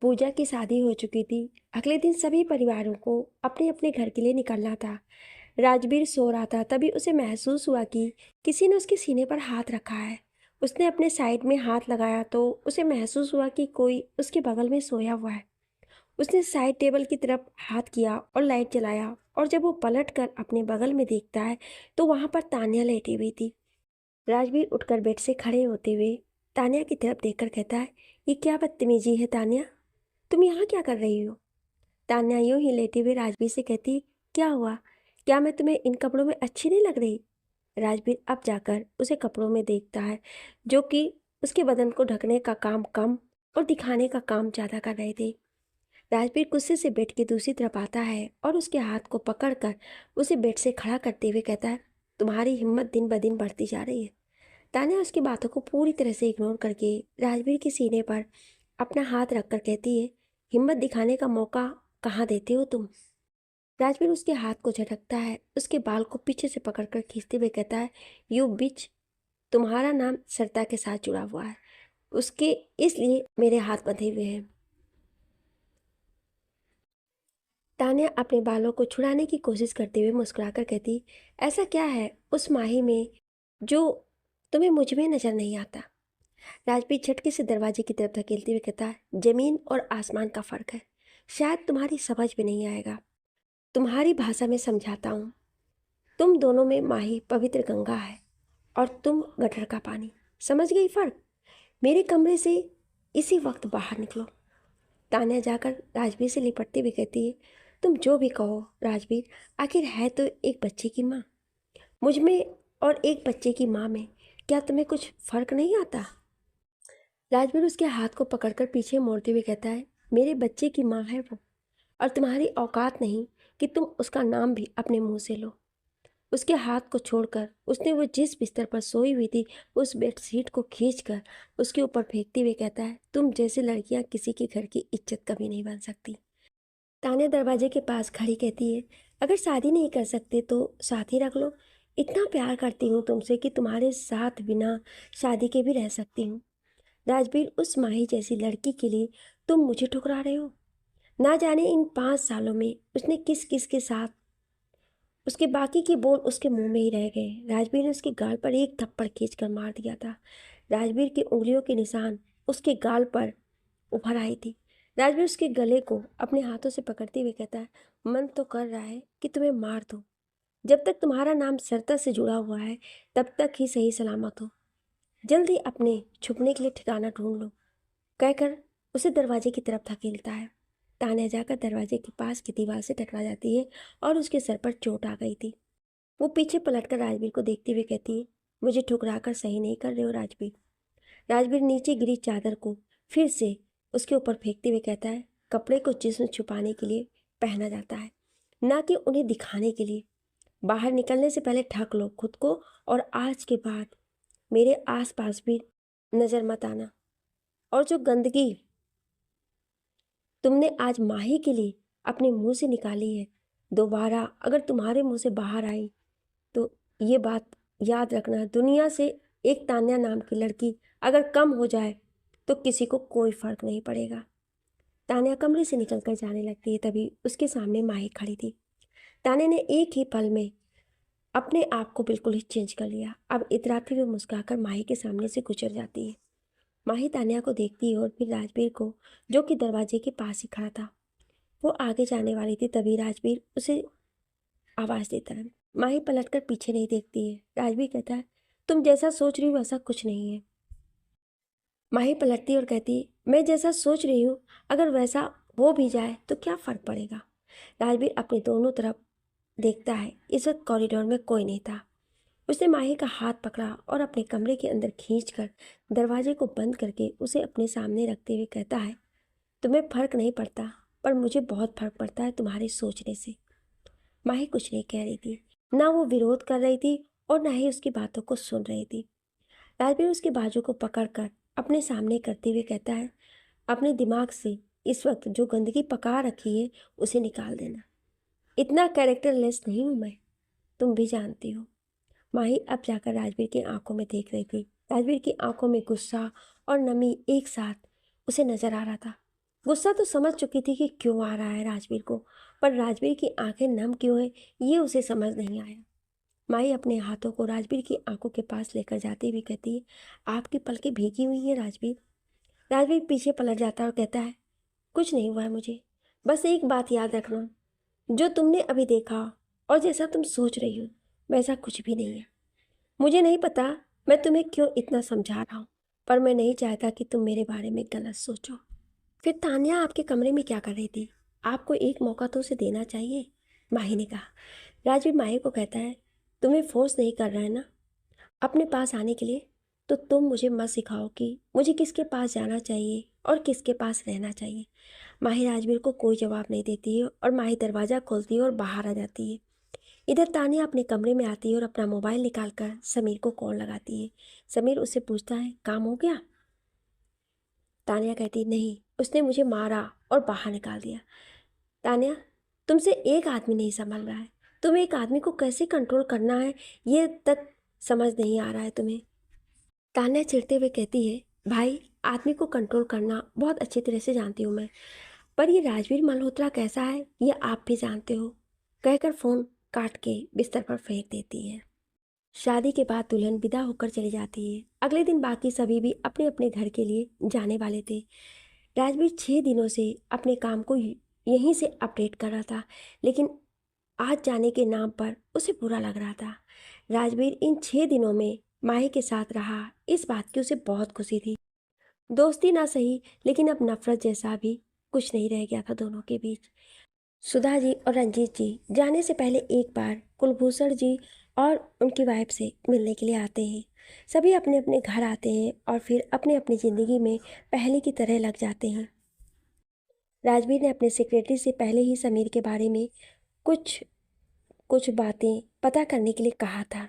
पूजा की शादी हो चुकी थी। अगले दिन सभी परिवारों को अपने अपने घर के लिए निकलना था। राजवीर सो रहा था, तभी उसे महसूस हुआ कि किसी ने उसके सीने पर हाथ रखा है। उसने अपने साइड में हाथ लगाया तो उसे महसूस हुआ कि कोई उसके बगल में सोया हुआ है। उसने साइड टेबल की तरफ हाथ किया और लाइट जलाया, और जब वो पलट कर अपने बगल में देखता है तो वहाँ पर तान्या लेटी हुई थी। राजवीर उठकर बेड से खड़े होते हुए तान्या की तरफ देखकर कहता है, ये क्या बदतमीजी है तान्या, तुम यहाँ क्या कर रही हो? तान्या यूं ही लेटे हुए राजवीर से कहती, क्या हुआ? क्या मैं तुम्हें इन कपड़ों में अच्छी नहीं लग रही? राजवीर अब जाकर उसे कपड़ों में देखता है, जो कि उसके बदन को ढकने का काम कम और दिखाने का काम ज़्यादा कर रहे थे। राजवीर गुस्से से बेड की दूसरी तरफ आता है और उसके हाथ को पकड़कर उसे बेड से खड़ा करते हुए कहता है, तुम्हारी हिम्मत दिन ब दिन बढ़ती जा रही है। तान्या उसकी बातों को पूरी तरह से इग्नोर करके राजवीर के सीने पर अपना हाथ रखकर कहती है, हिम्मत दिखाने का मौका कहाँ देते हो तुम? राजवीर उसके हाथ को झटकता है, उसके बाल को पीछे से पकड़कर खींचते हुए कहता है, यू बिच, तुम्हारा नाम सरिता के साथ जुड़ा हुआ है, उसके इसलिए मेरे हाथ बंधे हुए हैं। तान्या अपने बालों को छुड़ाने की कोशिश करते हुए मुस्कुराकर कहती, ऐसा क्या है उस माही में जो तुम्हें मुझ में नजर नहीं आता? राजवीर झटके से दरवाजे की तरफ धकेलते हुए कहता है, जमीन और आसमान का फर्क है, शायद तुम्हारी समझ में नहीं आएगा। तुम्हारी भाषा में समझाता हूँ। तुम दोनों में माही पवित्र गंगा है और तुम गटर का पानी। समझ गई फर्क? मेरे कमरे से इसी वक्त बाहर निकलो। तान्या जाकर राजवीर से लिपटते हुए कहती है, तुम जो भी कहो राजवीर, आखिर है तो एक बच्चे की माँ। मुझ में और एक बच्चे की माँ में क्या तुम्हें कुछ फर्क नहीं आता? राजवीर उसके हाथ को पकड़कर पीछे मोड़ते हुए कहता है, मेरे बच्चे की माँ है वो, और तुम्हारी औकात नहीं कि तुम उसका नाम भी अपने मुंह से लो। उसके हाथ को छोड़कर उसने वो जिस बिस्तर पर सोई हुई थी उस बेडशीट को खींचकर उसके ऊपर फेंकते हुए कहता है, तुम जैसी लड़कियां किसी के घर की इज्जत कभी नहीं बन सकती। तान्या दरवाजे के पास खड़ी कहती है, अगर शादी नहीं कर सकते तो साथ ही रख लो। इतना प्यार करती हूँ तुमसे कि तुम्हारे साथ बिना शादी के भी रह सकती हूँ। राजवीर, उस माही जैसी लड़की के लिए तुम मुझे ठुकरा रहे हो? ना जाने इन 5 सालों में उसने किस किस के साथ, उसके बाकी के बोल उसके मुंह में ही रह गए। राजवीर ने उसके गाल पर एक थप्पड़ खींचकर मार दिया था। राजवीर की उंगलियों के निशान उसके गाल पर उभर आई थी। राजवीर उसके गले को अपने हाथों से पकड़ते हुए कहता है, मन तो कर रहा है कि तुम्हें मार दो। जब तक तुम्हारा नाम सरिता से जुड़ा हुआ है तब तक ही सही सलामत हो। जल्दी अपने छुपने के लिए ठिकाना ढूंढ लो, कहकर उसे दरवाजे की तरफ धकेलता है। तान्या जाकर दरवाजे के पास की दीवार से टकरा जाती है और उसके सर पर चोट आ गई थी। वो पीछे पलटकर राजवीर को देखते हुए कहती है, मुझे ठुकराकर सही नहीं कर रहे हो राजवीर। राजवीर नीचे गिरी चादर को फिर से उसके ऊपर फेंकते हुए कहता है, कपड़े को जिस्म छुपाने के लिए पहना जाता है, ना कि उन्हें दिखाने के लिए। बाहर निकलने से पहले ढक लो खुद को, और आज के बाद मेरे आसपास भी नजर मत आना। और जो गंदगी तुमने आज माही के लिए अपने मुंह से निकाली है, दोबारा अगर तुम्हारे मुंह से बाहर आई तो ये बात याद रखना, दुनिया से एक तान्या नाम की लड़की अगर कम हो जाए तो किसी को कोई फर्क नहीं पड़ेगा। तान्या कमरे से निकलकर जाने लगती है, तभी उसके सामने माही खड़ी थी। तान्या ने एक ही पल में अपने आप को बिल्कुल ही चेंज कर लिया। अब इतराती हुई मुस्कुराकर माही के सामने से गुजर जाती है। माही तान्या को देखती है और फिर राजवीर को, जो कि दरवाजे के पास ही खड़ा था। वो आगे जाने वाली थी, तभी राजवीर उसे आवाज देता है। माही पलटकर पीछे नहीं देखती है। राजवीर कहता है, तुम जैसा सोच रही हो वैसा कुछ नहीं है। माही पलटती और कहती है, मैं जैसा सोच रही हूँ अगर वैसा हो भी जाए तो क्या फर्क पड़ेगा? राजवीर अपने दोनों तरफ देखता है। इस वक्त कॉरिडोर में कोई नहीं था। उसने माही का हाथ पकड़ा और अपने कमरे के अंदर खींचकर दरवाजे को बंद करके उसे अपने सामने रखते हुए कहता है, तुम्हें फर्क नहीं पड़ता, पर मुझे बहुत फर्क पड़ता है तुम्हारे सोचने से। माही कुछ नहीं कह रही थी, ना वो विरोध कर रही थी और ना ही उसकी बातों को सुन रही थी। राजवीर उसके बाजू को पकड़कर अपने सामने करते हुए कहता है, अपने दिमाग से इस वक्त जो गंदगी पका रखी है उसे निकाल देना। इतना कैरेक्टरलेस नहीं हूं मैं, तुम भी जानती हो। माही अब जाकर राजवीर की आंखों में देख रही थी। राजवीर की आंखों में गुस्सा और नमी एक साथ उसे नजर आ रहा था। गुस्सा तो समझ चुकी थी कि क्यों आ रहा है राजवीर को, पर राजवीर की आंखें नम क्यों हैं ये उसे समझ नहीं आया। माई अपने हाथों को राजवीर की आंखों के पास लेकर जाती हुई कहती है, आपकी पलकें भीगी हुई हैं राजवीर। राजवीर पीछे पलट जाता है और कहता है, कुछ नहीं हुआ है मुझे, बस एक बात याद रखना, जो तुमने अभी देखा और जैसा तुम सोच रही हो वैसा कुछ भी नहीं है। मुझे नहीं पता मैं तुम्हें क्यों इतना समझा रहा हूँ, पर मैं नहीं चाहता कि तुम मेरे बारे में गलत सोचो। फिर तान्या आपके कमरे में क्या कर रही थी? आपको एक मौका तो उसे देना चाहिए, माही ने कहा। राजवीर माही को कहता है, तुम्हें फोर्स नहीं कर रहा है ना अपने पास आने के लिए, तो तुम मुझे मत सिखाओ कि मुझे किसके पास जाना चाहिए और किसके पास रहना चाहिए। माही राजवीर को कोई जवाब नहीं देती है और माही दरवाज़ा खोलती है और बाहर आ जाती है। इधर तानिया अपने कमरे में आती है और अपना मोबाइल निकालकर समीर को कॉल लगाती है। समीर उससे पूछता है, काम हो गया? तानिया कहती, नहीं, उसने मुझे मारा और बाहर निकाल दिया। तानिया, तुमसे एक आदमी नहीं संभल रहा है, तुम्हें एक आदमी को कैसे कंट्रोल करना है ये तक समझ नहीं आ रहा है तुम्हें। तान्या चिढ़ते हुए कहती है, भाई, आदमी को कंट्रोल करना बहुत अच्छी तरह से जानती हूँ मैं, पर ये राजवीर मल्होत्रा कैसा है ये आप भी जानते हो, कहकर फ़ोन काट के बिस्तर पर फेंक देती है। शादी के बाद दुल्हन विदा होकर चली जाती है। अगले दिन बाकी सभी भी अपने अपने घर के लिए जाने वाले थे। राजवीर 6 दिनों से अपने काम को यहीं से अपडेट कर रहा था, लेकिन आज जाने के नाम पर उसे बुरा लग रहा था। राजवीर इन 6 दिनों में माही के साथ रहा, इस बात की उसे बहुत खुशी थी। दोस्ती ना सही, लेकिन अब नफरत जैसा भी कुछ नहीं रह गया था दोनों के बीच। सुधा जी और रंजीत जी जाने से पहले एक बार कुलभूषण जी और उनकी वाइफ से मिलने के लिए आते हैं। सभी अपने अपने घर आते हैं और फिर अपने अपनी ज़िंदगी में पहले की तरह लग जाते हैं। राजवीर ने अपने सेक्रेटरी से पहले ही समीर के बारे में कुछ कुछ बातें पता करने के लिए कहा था,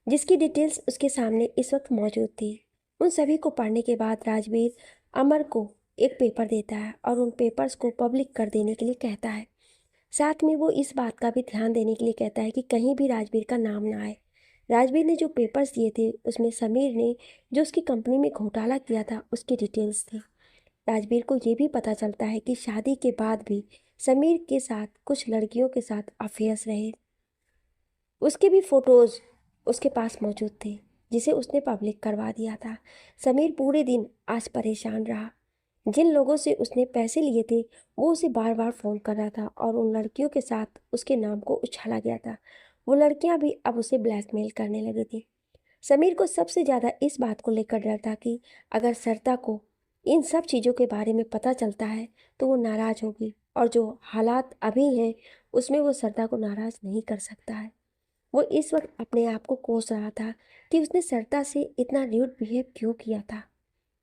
जिसकी डिटेल्स उसके सामने इस वक्त मौजूद थी। उन सभी को पढ़ने के बाद राजवीर अमर को एक पेपर देता है और उन पेपर्स को पब्लिक कर देने के लिए कहता है। साथ में वो इस बात का भी ध्यान देने के लिए कहता है कि कहीं भी राजवीर का नाम ना आए। राजवीर ने जो पेपर्स दिए थे उसमें समीर ने जो उसकी कंपनी में घोटाला किया था उसकी डिटेल्स थी। राजवीर को ये भी पता चलता है कि शादी के बाद भी समीर के साथ कुछ लड़कियों के साथ अफेयर्स रहे। उसके भी फोटोज़ उसके पास मौजूद थे, जिसे उसने पब्लिक करवा दिया था। समीर पूरे दिन आज परेशान रहा। जिन लोगों से उसने पैसे लिए थे वो उसे बार बार फ़ोन कर रहा था और उन लड़कियों के साथ उसके नाम को उछाला गया था। वो लड़कियां भी अब उसे ब्लैकमेल करने लगी थी। समीर को सबसे ज़्यादा इस बात को लेकर डर था कि अगर सरिता को इन सब चीज़ों के बारे में पता चलता है तो वो नाराज़ होगी, और जो हालात अभी हैं उसमें वो सरिता को नाराज़ नहीं कर सकता है। वो इस वक्त अपने आप को कोस रहा था कि उसने सरिता से इतना र्यूड बिहेव क्यों किया था।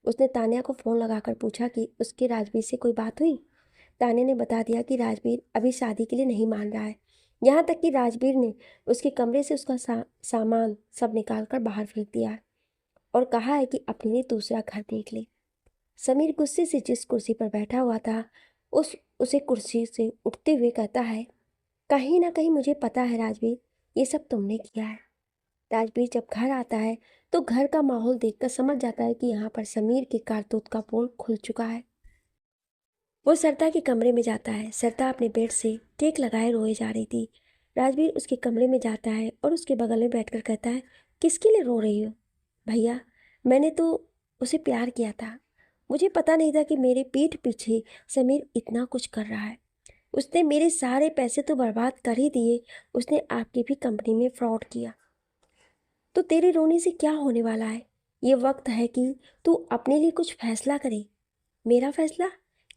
उसने तानिया को फ़ोन लगाकर पूछा कि उसके राजवीर से कोई बात हुई। तानिया ने बता दिया कि राजवीर अभी शादी के लिए नहीं मान रहा है। यहाँ तक कि राजवीर ने उसके कमरे से उसका सामान सब निकाल कर बाहर फेंक दिया है और कहा है कि अपने लिए दूसरा घर देख ले। समीर गुस्से से जिस कुर्सी पर बैठा हुआ था उसे कुर्सी से उठते हुए कहता है, कहीं ना कहीं मुझे पता है राजवीर, ये सब तुमने किया है। राजवीर जब घर आता है तो घर का माहौल देखकर समझ जाता है कि यहाँ पर समीर के कारतूत का पोल खुल चुका है। वो सरिता के कमरे में जाता है। सरिता अपने बेड से टेक लगाए रोए जा रही थी। राजवीर उसके कमरे में जाता है और उसके बगल में बैठकर कहता है, किसके लिए रो रही हो? भैया, मैंने तो उसे प्यार किया था। मुझे पता नहीं था कि मेरे पीठ पीछे समीर इतना कुछ कर रहा है। उसने मेरे सारे पैसे तो बर्बाद कर ही दिए। उसने आपकी भी कंपनी में फ्रॉड किया। तो तेरे रोने से क्या होने वाला है? ये वक्त है कि तू अपने लिए कुछ फैसला करे। मेरा फैसला?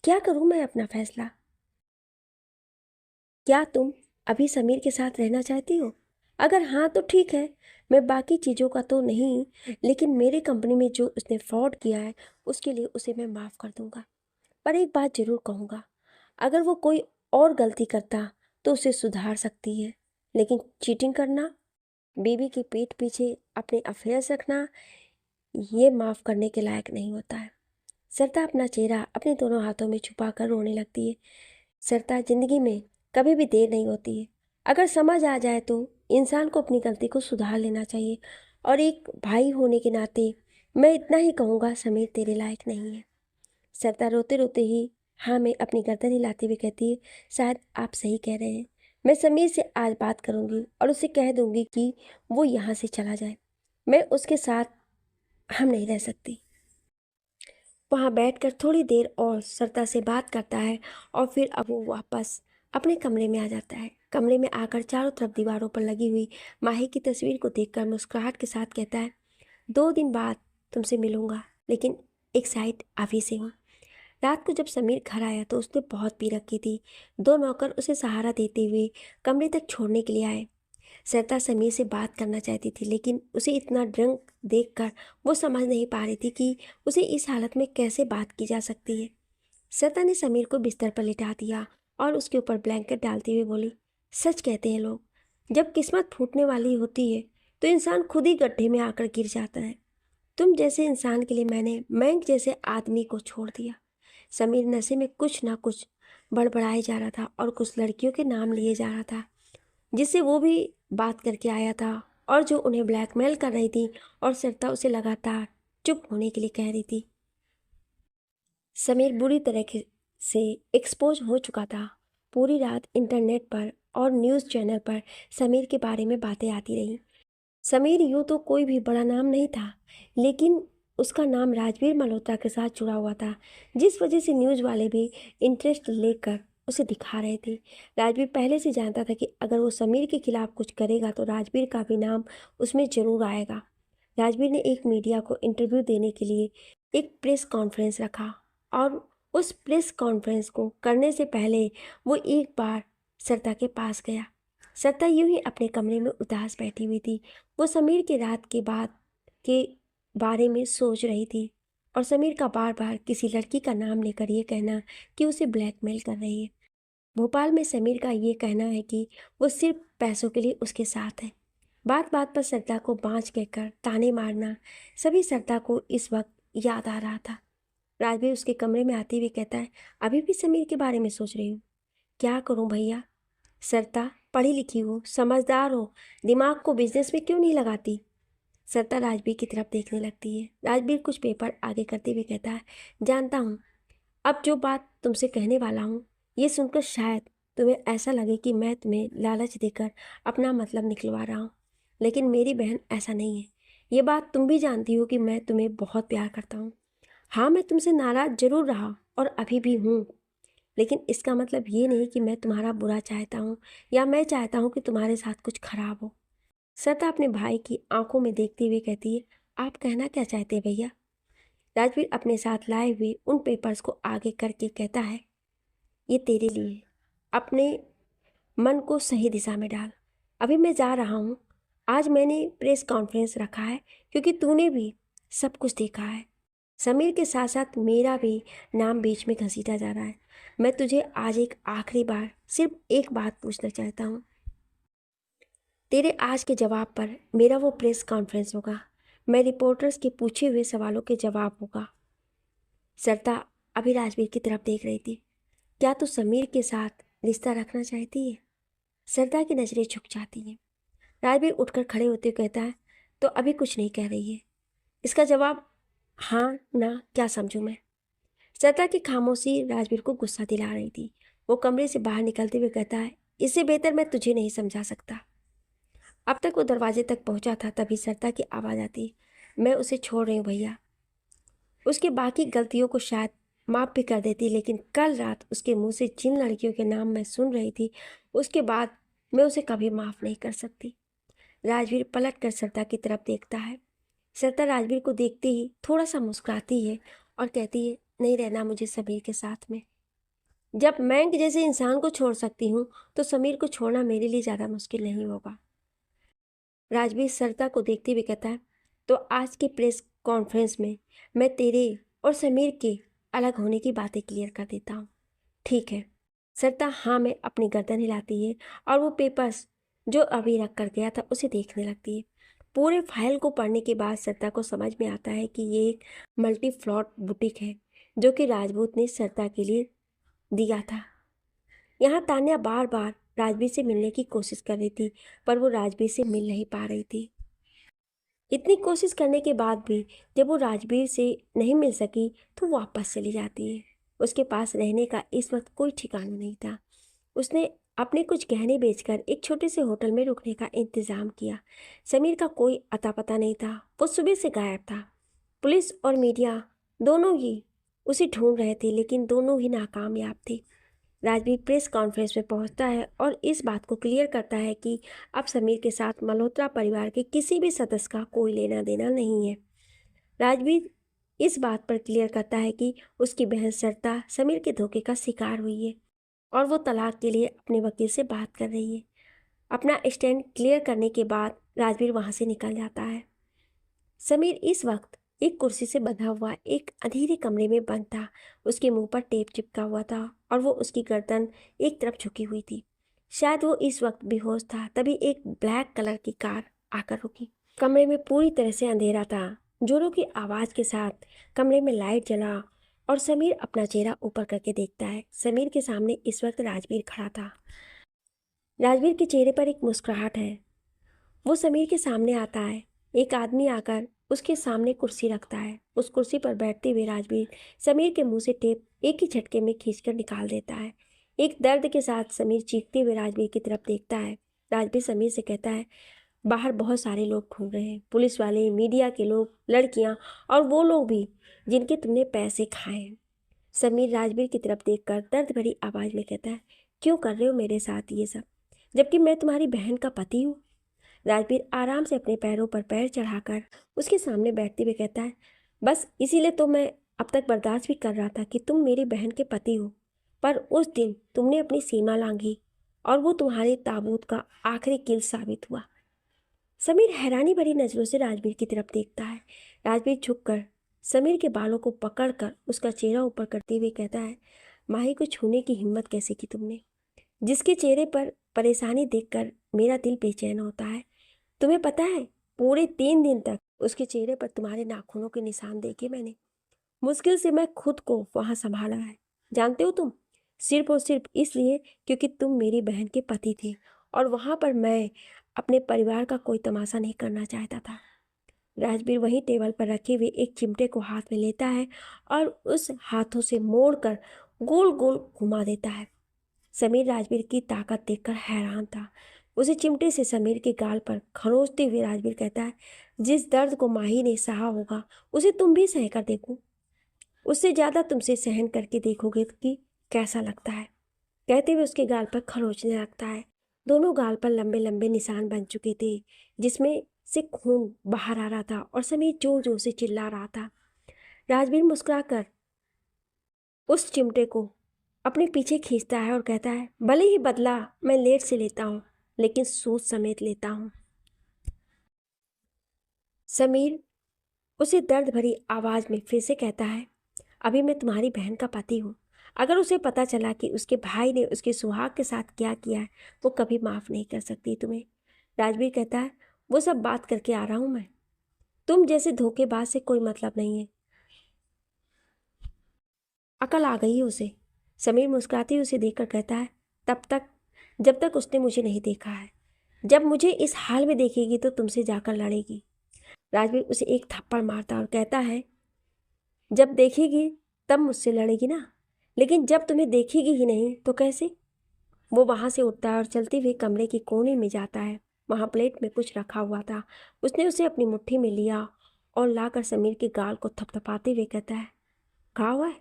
क्या करूं मैं अपना फैसला? क्या तुम अभी समीर के साथ रहना चाहती हो? अगर हाँ तो ठीक है, मैं बाकी चीज़ों का तो नहीं, लेकिन मेरे कंपनी में जो उसने फ्रॉड किया है उसके लिए उसे मैं माफ़ कर दूंगा। पर एक बात ज़रूर कहूँगा, अगर वो कोई और गलती करता तो उसे सुधार सकती है, लेकिन चीटिंग करना, बीवी के पीठ पीछे अपने अफेयर्स रखना, ये माफ़ करने के लायक नहीं होता है। सरिता अपना चेहरा अपने दोनों हाथों में छुपा कर रोने लगती है। सरिता, जिंदगी में कभी भी देर नहीं होती है। अगर समझ आ जाए तो इंसान को अपनी गलती को सुधार लेना चाहिए, और एक भाई होने के नाते मैं इतना ही कहूँगा, समीर तेरे लायक नहीं है। सरिता रोते रोते ही हाँ में अपनी गर्दन हिलाते हुए कहती है, शायद आप सही कह रहे हैं। मैं समीर से आज बात करूंगी और उसे कह दूंगी कि वो यहाँ से चला जाए। मैं उसके साथ हम नहीं रह सकती। वहाँ बैठकर थोड़ी देर और सरता से बात करता है और फिर अब वो वापस अपने कमरे में आ जाता है। कमरे में आकर चारों तरफ दीवारों पर लगी हुई माही की तस्वीर को देखकर मुस्कुराहट के साथ कहता है, 2 दिन बाद तुमसे मिलूंगा, लेकिन एक साइड अभी से हूँ। रात को जब समीर घर आया तो उसने बहुत पी रखी थी। 2 नौकर उसे सहारा देते हुए कमरे तक छोड़ने के लिए आए। सरिता समीर से बात करना चाहती थी, लेकिन उसे इतना ड्रंक देखकर वो समझ नहीं पा रही थी कि उसे इस हालत में कैसे बात की जा सकती है। सरिता ने समीर को बिस्तर पर लिटा दिया और उसके ऊपर ब्लैंकेट डालते हुए बोली, सच कहते हैं लोग, जब किस्मत फूटने वाली होती है तो इंसान खुद ही गड्ढे में आकर गिर जाता है। तुम जैसे इंसान के लिए मैंने मैंक जैसे आदमी को छोड़ दिया। समीर नशे में कुछ ना कुछ बड़बड़ाए जा रहा था और कुछ लड़कियों के नाम लिए जा रहा था जिससे वो भी बात करके आया था और जो उन्हें ब्लैकमेल कर रही थी, और सरिता उसे लगातार चुप होने के लिए कह रही थी। समीर बुरी तरह से एक्सपोज हो चुका था। पूरी रात इंटरनेट पर और न्यूज़ चैनल पर समीर के बारे में बातें आती रहीं। समीर यूँ तो कोई भी बड़ा नाम नहीं था, लेकिन उसका नाम राजवीर मल्होत्रा के साथ जुड़ा हुआ था, जिस वजह से न्यूज़ वाले भी इंटरेस्ट लेकर उसे दिखा रहे थे। राजवीर पहले से जानता था कि अगर वो समीर के खिलाफ कुछ करेगा तो राजवीर का भी नाम उसमें ज़रूर आएगा। राजवीर ने एक मीडिया को इंटरव्यू देने के लिए एक प्रेस कॉन्फ्रेंस रखा और उस प्रेस कॉन्फ्रेंस को करने से पहले वो एक बार सरिता के पास गया। सरिता यूं ही अपने कमरे में उदास बैठी हुई थी। वो समीर के रात के बाद के बारे में सोच रही थी और समीर का बार बार किसी लड़की का नाम लेकर ये कहना कि उसे ब्लैकमेल कर रही है। भोपाल में समीर का ये कहना है कि वो सिर्फ पैसों के लिए उसके साथ है। बात बात पर सरिता को बाँझ कहकर ताने मारना सभी सरिता को इस वक्त याद आ रहा था। राजवीर उसके कमरे में आते हुए कहता है, अभी भी समीर के बारे में सोच रही हूँ। क्या करूँ भैया? सरिता पढ़ी लिखी हो, समझदार हो, दिमाग को बिजनेस में क्यों नहीं लगाती? सरिता राजवीर की तरफ देखने लगती है। राजवीर कुछ पेपर आगे करते हुए कहता है, जानता हूँ अब जो बात तुमसे कहने वाला हूँ ये सुनकर शायद तुम्हें ऐसा लगे कि मैं तुम्हें लालच देकर अपना मतलब निकलवा रहा हूँ, लेकिन मेरी बहन ऐसा नहीं है। ये बात तुम भी जानती हो कि मैं तुम्हें बहुत प्यार करता हूँ। हाँ, मैं तुमसे नाराज जरूर रहा और अभी भी हूँ, लेकिन इसका मतलब ये नहीं कि मैं तुम्हारा बुरा चाहता हूँ या मैं चाहता हूँ कि तुम्हारे साथ कुछ खराब हो। सरिता अपने भाई की आंखों में देखते हुए कहती है, आप कहना क्या चाहते हैं भैया? राजवीर अपने साथ लाए हुए उन पेपर्स को आगे करके कहता है, ये तेरे लिए, अपने मन को सही दिशा में डाल। अभी मैं जा रहा हूँ। आज मैंने प्रेस कॉन्फ्रेंस रखा है क्योंकि तूने भी सब कुछ देखा है। समीर के साथ साथ मेरा भी नाम बीच में घसीटा जा रहा है। मैं तुझे आज एक आखिरी बार सिर्फ एक बात पूछना चाहता हूँ। तेरे आज के जवाब पर मेरा वो प्रेस कॉन्फ्रेंस होगा। मैं रिपोर्टर्स के पूछे हुए सवालों के जवाब होगा। सरिता अभी राजवीर की तरफ देख रही थी। क्या तू समीर के साथ रिश्ता रखना चाहती है? सरिता की नज़रें झुक जाती हैं। राजवीर उठकर खड़े होते हुए कहता है, तो अभी कुछ नहीं कह रही है? इसका जवाब हाँ ना क्या समझूं मैं? सरिता की खामोशी राजवीर को गुस्सा दिला रही थी। वो कमरे से बाहर निकलते हुए कहता है, इससे बेहतर मैं तुझे नहीं समझा सकता। अब तक वो दरवाजे तक पहुंचा था, तभी सरिता की आवाज़ आती, मैं उसे छोड़ रही हूँ भैया। उसकी बाकी गलतियों को शायद माफ़ भी कर देती, लेकिन कल रात उसके मुंह से जिन लड़कियों के नाम मैं सुन रही थी, उसके बाद मैं उसे कभी माफ़ नहीं कर सकती। राजवीर पलट कर सरिता की तरफ देखता है। सरिता राजवीर को देखते ही थोड़ा सा मुस्कुराती है और कहती है, नहीं रहना मुझे समीर के साथ में। जब मैं जैसे इंसान को छोड़ सकती हूँ तो समीर को छोड़ना मेरे लिए ज़्यादा मुश्किल नहीं होगा। राजवीर सरिता को देखते हुए कहता है, तो आज की प्रेस कॉन्फ्रेंस में मैं तेरे और समीर के अलग होने की बातें क्लियर कर देता हूँ, ठीक है? सरिता हाँ में अपनी गर्दन हिलाती है और वो पेपर्स जो अभी रख कर गया था उसे देखने लगती है। पूरे फाइल को पढ़ने के बाद सरिता को समझ में आता है कि ये एक मल्टी फ्लॉट बुटीक है जो कि राजपूत ने सरिता के लिए दिया था। यहाँ तान्या बार बार राजवीर से मिलने की कोशिश कर रही थी, पर वो राजवीर से मिल नहीं पा रही थी। इतनी कोशिश करने के बाद भी जब वो राजवीर से नहीं मिल सकी तो वापस चली जाती है। उसके पास रहने का इस वक्त कोई ठिकाना नहीं था। उसने अपने कुछ गहने बेचकर एक छोटे से होटल में रुकने का इंतज़ाम किया। समीर का कोई अता पता नहीं था। वो सुबह से गायब था। पुलिस और मीडिया दोनों ही उसे ढूंढ रहे थे, लेकिन दोनों ही नाकामयाब थे। राजवीर प्रेस कॉन्फ्रेंस में पहुंचता है और इस बात को क्लियर करता है कि अब समीर के साथ मल्होत्रा परिवार के किसी भी सदस्य का कोई लेना देना नहीं है। राजवीर इस बात पर क्लियर करता है कि उसकी बहन सरिता समीर के धोखे का शिकार हुई है और वो तलाक के लिए अपने वकील से बात कर रही है। अपना स्टैंड क्लियर करने के बाद राजवीर वहाँ से निकल जाता है। समीर इस वक्त एक कुर्सी से बंधा हुआ एक अंधेरे कमरे में बंद था। उसके मुंह पर टेप चिपका हुआ था और वो उसकी गर्दन एक तरफ झुकी हुई थी। शायद वो इस वक्त बेहोश था। तभी एक ब्लैक कलर की कार आकर रुकी। कमरे में पूरी तरह से अंधेरा था। जोरों की आवाज़ के साथ कमरे में लाइट जला और समीर अपना चेहरा ऊपर करके देखता है। समीर के सामने इस वक्त राजवीर खड़ा था। राजवीर के चेहरे पर एक मुस्कुराहट है। वो समीर के सामने आता है। एक आदमी आकर उसके सामने कुर्सी रखता है। उस कुर्सी पर बैठते हुए राजवीर समीर के मुंह से टेप एक ही झटके में खींचकर निकाल देता है। एक दर्द के साथ समीर चीखते हुए राजवीर की तरफ देखता है। राजवीर समीर से कहता है, बाहर बहुत सारे लोग घूम रहे हैं, पुलिस वाले, मीडिया के लोग, लड़कियां और वो लोग भी जिनके तुमने पैसे खाए हैं। समीर राजवीर की तरफ देखकर दर्द भरी आवाज़ में कहता है, क्यों कर रहे हो मेरे साथ ये सब, जबकि मैं तुम्हारी बहन का पति हूँ। राजवीर आराम से अपने पैरों पर पैर चढ़ाकर उसके सामने बैठते हुए कहता है, बस इसीलिए तो मैं अब तक बर्दाश्त भी कर रहा था कि तुम मेरी बहन के पति हो, पर उस दिन तुमने अपनी सीमा लांघी और वो तुम्हारे ताबूत का आखिरी किल साबित हुआ। समीर हैरानी भरी नज़रों से राजवीर की तरफ देखता है। राजवीर झुककर समीर के बालों को पकड़कर उसका चेहरा ऊपर करते हुए कहता है, माही को छूने की हिम्मत कैसे की तुमने, जिसके चेहरे पर परेशानी देखकर मेरा दिल बेचैन होता है। तुम्हें पता है, पूरे 3 दिन तक उसके चेहरे पर तुम्हारे नाखूनों के निशान देखे मैंने। मुश्किल से मैं खुद को वहाँ संभाला है। जानते हो तुम, सिर्फ और सिर्फ इसलिए क्योंकि तुम मेरी बहन के पति थे और वहाँ पर मैं अपने परिवार का कोई तमाशा नहीं करना चाहता था। राजवीर वहीं टेबल पर रखे हुए एक चिमटे को हाथ में लेता है और उस हाथों से मोड़कर गोल गोल घुमा देता है। समीर राजवीर की ताकत देखकर हैरान था। उसे चिमटे से समीर के गाल पर खरोंचते हुए राजवीर कहता है, जिस दर्द को माही ने सहा होगा उसे तुम भी सह कर देखो, उससे ज़्यादा तुमसे सहन करके देखोगे कि कैसा लगता है। कहते हुए उसके गाल पर खरोंचने लगता है। दोनों गाल पर लंबे लंबे निशान बन चुके थे, जिसमें से खून बाहर आ रहा था और समीर जोर जोर से चिल्ला रहा था। राजवीर मुस्कुराकर उस चिमटे को अपने पीछे खींचता है और कहता है, भले ही बदला मैं लेट से लेता हूँ, लेकिन सूद समेत लेता हूँ। समीर उसे दर्द भरी आवाज़ में फिर से कहता है, अभी मैं तुम्हारी बहन का पति हूँ। अगर उसे पता चला कि उसके भाई ने उसके सुहाग के साथ क्या किया है, वो कभी माफ़ नहीं कर सकती तुम्हें। राजवीर कहता है, वो सब बात करके आ रहा हूँ मैं। तुम जैसे धोखेबाज से कोई मतलब नहीं है। अकल आ गई है उसे। समीर मुस्कुराते हुए उसे देखकर कहता है, तब तक जब तक उसने मुझे नहीं देखा है। जब मुझे इस हाल में देखेगी तो तुमसे जाकर लड़ेगी। राजवीर उसे एक थप्पड़ मारता और कहता है, जब देखेगी तब मुझसे लड़ेगी ना, लेकिन जब तुम्हें देखेगी ही नहीं तो कैसे। वो वहाँ से उठता है और चलते हुए कमरे के कोने में जाता है। वहाँ प्लेट में कुछ रखा हुआ था। उसने उसे अपनी मुट्ठी में लिया और लाकर समीर के गाल को थपथपाते हुए कहता है, घाव हुआ है,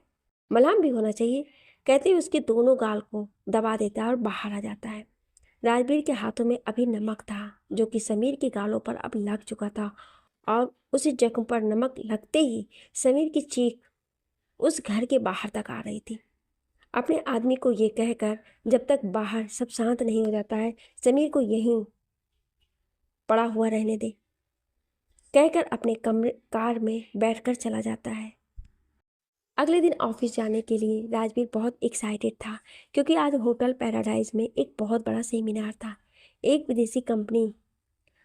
मलहम भी होना चाहिए। कहते हुए उसके दोनों गाल को दबा देता है और बाहर आ जाता है। राजवीर के हाथों में अभी नमक था, जो कि समीर के गालों पर अब लग चुका था, और उसे जख्म पर नमक लगते ही समीर की चीख उस घर के बाहर तक आ रही थी। अपने आदमी को ये कहकर, जब तक बाहर सब शांत नहीं हो जाता है, समीर को यहीं पड़ा हुआ रहने दे, कहकर अपने कमरे कार में बैठकर चला जाता है। अगले दिन ऑफिस जाने के लिए राजवीर बहुत एक्साइटेड था, क्योंकि आज होटल पैराडाइज में एक बहुत बड़ा सेमिनार था। एक विदेशी कंपनी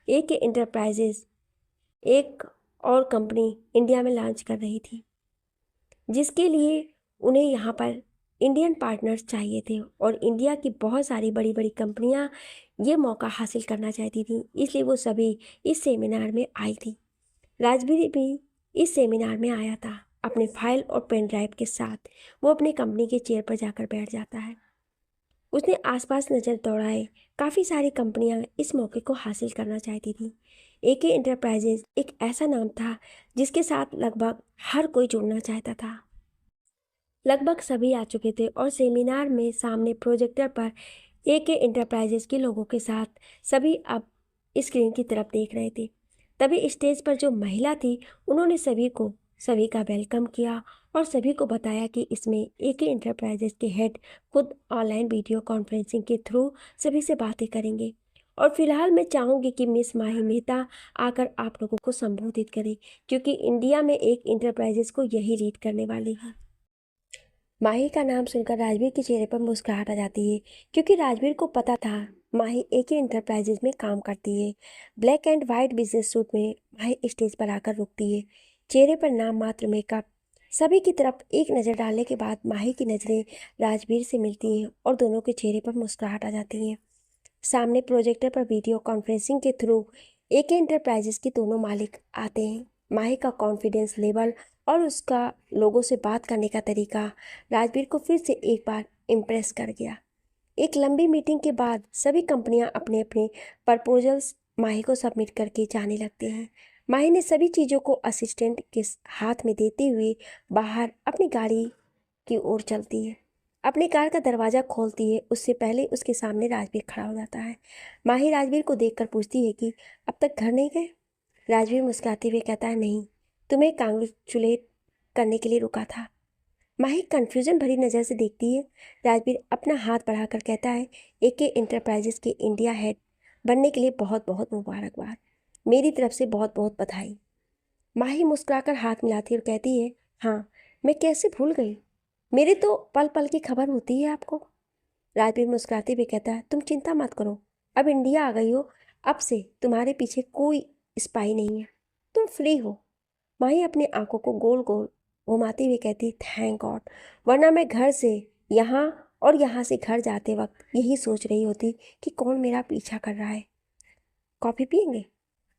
AK एंटरप्राइजेज एक और कंपनी इंडिया में लॉन्च कर रही थी, जिसके लिए उन्हें यहाँ पर इंडियन पार्टनर्स चाहिए थे, और इंडिया की बहुत सारी बड़ी बड़ी कंपनियाँ ये मौका हासिल करना चाहती थी। इसलिए वो सभी इस सेमिनार में आई थी। राजवीर भी इस सेमिनार में आया था। अपने फाइल और पेन ड्राइव के साथ वो अपनी कंपनी के चेयर पर जाकर बैठ जाता है। उसने आसपास नज़र दौड़ाए। काफ़ी सारी कंपनियां इस मौके को हासिल करना चाहती थीं। एके इंटरप्राइजेज एक ऐसा नाम था जिसके साथ लगभग हर कोई जुड़ना चाहता था। लगभग सभी आ चुके थे और सेमिनार में सामने प्रोजेक्टर पर एके इंटरप्राइजेज के लोगों के साथ सभी अब स्क्रीन की तरफ देख रहे थे। तभी स्टेज पर जो महिला थी उन्होंने सभी का वेलकम किया और सभी को बताया कि इसमें एके इंटरप्राइजेज के हेड खुद ऑनलाइन वीडियो कॉन्फ्रेंसिंग के थ्रू सभी से बातें करेंगे। और फिलहाल मैं चाहूँगी कि मिस माही मेहता आकर आप लोगों को संबोधित करें, क्योंकि इंडिया में एक इंटरप्राइजेज को यही लीड करने वाली है। माही का नाम सुनकर राजवीर के चेहरे पर मुस्कुराहट आ जाती है, क्योंकि राजवीर को पता था माही एके इंटरप्राइजेज में काम करती है। Black and white business suit में माही स्टेज पर आकर रुकती है, चेहरे पर नाम मात्र मेकअप। सभी की तरफ एक नज़र डालने के बाद माही की नज़रें राजवीर से मिलती हैं और दोनों के चेहरे पर मुस्कुराहट आ जाती है। सामने प्रोजेक्टर पर वीडियो कॉन्फ्रेंसिंग के थ्रू एके इंटरप्राइजेज के दोनों मालिक आते हैं। माही का कॉन्फिडेंस लेवल और उसका लोगों से बात करने का तरीका राजवीर को फिर से एक बार इम्प्रेस कर गया। एक लंबी मीटिंग के बाद सभी कंपनियां अपने अपने प्रपोजल्स माही को सबमिट करके जाने लगते हैं। माही ने सभी चीज़ों को असिस्टेंट के हाथ में देते हुए बाहर अपनी गाड़ी की ओर चलती है। अपनी कार का दरवाज़ा खोलती है, उससे पहले उसके सामने राजवीर खड़ा हो जाता है। माही राजवीर को देखकर पूछती है कि अब तक घर नहीं गए। राजवीर मुस्कुराते हुए कहता है, नहीं, तुम्हें कांग्रेचुलेट करने के लिए रुका था। माही कंफ्यूजन भरी नज़र से देखती है। राजवीर अपना हाथ बढ़ाकर कहता है, एके इंटरप्राइजेज के इंडिया हेड बनने के लिए बहुत बहुत मुबारकबाद। मेरी तरफ से बहुत बहुत बधाई। माही मुस्कुराकर हाथ मिलाती और कहती है, हाँ, मैं कैसे भूल गई, मेरे तो पल पल की खबर होती है आपको। राजवीर मुस्कुराते हुए कहता है, तुम चिंता मत करो, अब इंडिया आ गई हो, अब से तुम्हारे पीछे कोई स्पाई नहीं है, तुम फ्री हो। माही अपनी आंखों को गोल गोल घुमाते हुए कहती, थैंक गॉड, वरना मैं घर से यहाँ और यहाँ से घर जाते वक्त यही सोच रही होती कि कौन मेरा पीछा कर रहा है। कॉफ़ी पियेंगे?